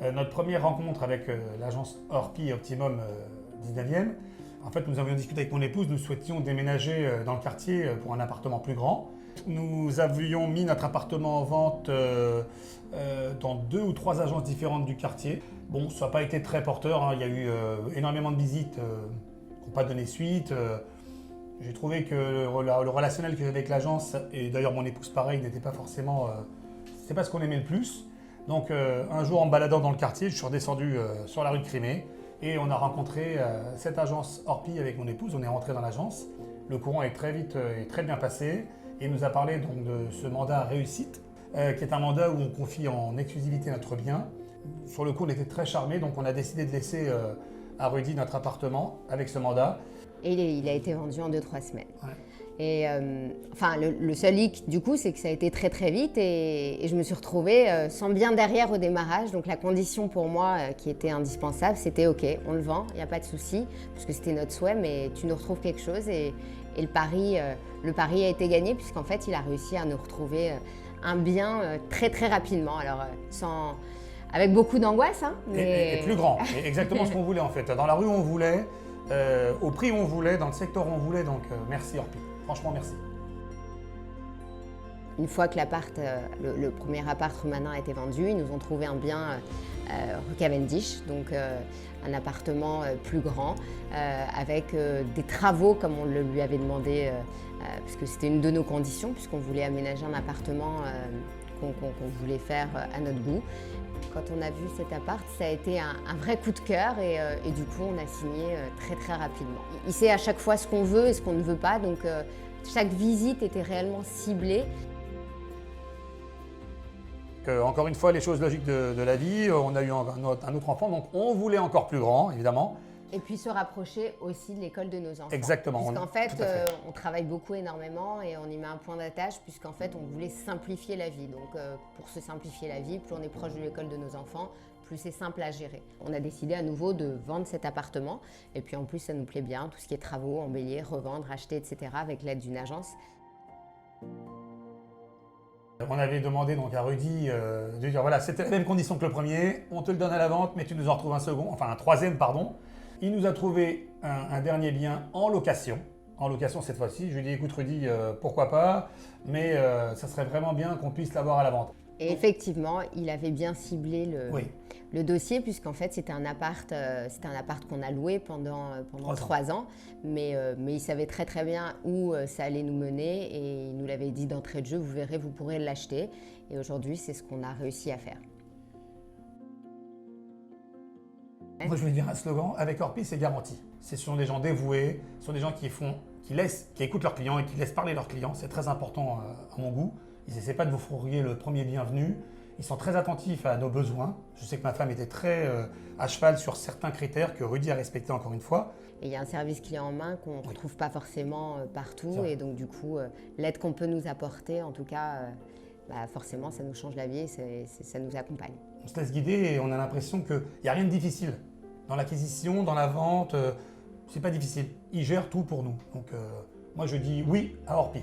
Notre première rencontre avec l'agence Orpi Optimum 19e, en fait, nous avions discuté avec mon épouse, nous souhaitions déménager dans le quartier pour un appartement plus grand. Nous avions mis notre appartement en vente dans 2 ou 3 agences différentes du quartier. Bon, ça n'a pas été très porteur, hein. Il y a eu énormément de visites qui n'ont pas donné suite. J'ai trouvé que le relationnel que j'avais avec l'agence, et d'ailleurs mon épouse pareil, n'était pas forcément... c'est pas ce qu'on aimait le plus. Donc un jour en me baladant dans le quartier, je suis redescendu sur la rue de Crimée et on a rencontré cette agence Orpi avec mon épouse. On est rentré dans l'agence. Le courant est très vite et très bien passé et il nous a parlé donc de ce mandat réussite, qui est un mandat où on confie en exclusivité notre bien. Sur le coup, on était très charmés, donc on a décidé de laisser à Rudy notre appartement avec ce mandat. Et il a été vendu en 2-3 semaines. Ouais. Et enfin, le seul hic du coup, c'est que ça a été très très vite et je me suis retrouvée sans bien derrière au démarrage. Donc la condition pour moi qui était indispensable, c'était ok, on le vend, il n'y a pas de souci, puisque c'était notre souhait, mais tu nous retrouves quelque chose et le pari a été gagné puisqu'en fait, il a réussi à nous retrouver un bien très très rapidement. Alors avec beaucoup d'angoisse, hein, mais... Et plus grand, c'est exactement ce qu'on voulait en fait. Dans la rue on voulait, au prix où on voulait, dans le secteur où on voulait, donc merci Orpi. Franchement, merci. Une fois que le premier appart Rumanin a été vendu, ils nous ont trouvé un bien rue Cavendish, donc un appartement plus grand, avec des travaux comme on le lui avait demandé, puisque c'était une de nos conditions, puisqu'on voulait aménager un appartement qu'on voulait faire à notre goût. Quand on a vu cet appart, ça a été un vrai coup de cœur et du coup, on a signé très très rapidement. Il sait à chaque fois ce qu'on veut et ce qu'on ne veut pas, donc chaque visite était réellement ciblée. Encore une fois, les choses logiques de la vie, on a eu un autre enfant, donc on voulait encore plus grand, évidemment. Et puis se rapprocher aussi de l'école de nos enfants. Exactement. Puisqu'en fait, on travaille beaucoup énormément et on y met un point d'attache puisqu'en fait, on voulait simplifier la vie. Donc pour se simplifier la vie, plus on est proche de l'école de nos enfants, plus c'est simple à gérer. On a décidé à nouveau de vendre cet appartement et puis en plus, ça nous plaît bien, tout ce qui est travaux, embellir, revendre, acheter, etc. avec l'aide d'une agence. On avait demandé donc à Rudy de dire voilà, c'était la même condition que le premier, on te le donne à la vente, mais tu nous en retrouves un troisième, pardon. Il nous a trouvé un dernier bien en location cette fois-ci. Je lui ai dit écoute Rudy, pourquoi pas, mais ça serait vraiment bien qu'on puisse l'avoir à la vente. Et effectivement, il avait bien ciblé Oui. le dossier, puisqu'en fait, c'était un appart qu'on a loué pendant 3 ans. Mais il savait très très bien où ça allait nous mener et il nous l'avait dit d'entrée de jeu, vous verrez, vous pourrez l'acheter. Et aujourd'hui, c'est ce qu'on a réussi à faire. Moi, je vais dire un slogan, avec Orpi, c'est garanti. Ce sont des gens dévoués, ce sont des gens qui écoutent leurs clients et qui laissent parler leurs clients. C'est très important à mon goût. Ils n'essaient pas de vous fourguer le premier bienvenu. Ils sont très attentifs à nos besoins. Je sais que ma femme était très à cheval sur certains critères que Rudy a respectés encore une fois. Et il y a un service client en main qu'on ne retrouve pas forcément partout. Et donc du coup, l'aide qu'on peut nous apporter, en tout cas, forcément, ça nous change la vie et ça nous accompagne. On se laisse guider et on a l'impression qu'il n'y a rien de difficile. Dans l'acquisition, dans la vente, c'est pas difficile. Ils gèrent tout pour nous. Donc moi je dis oui à Orpi.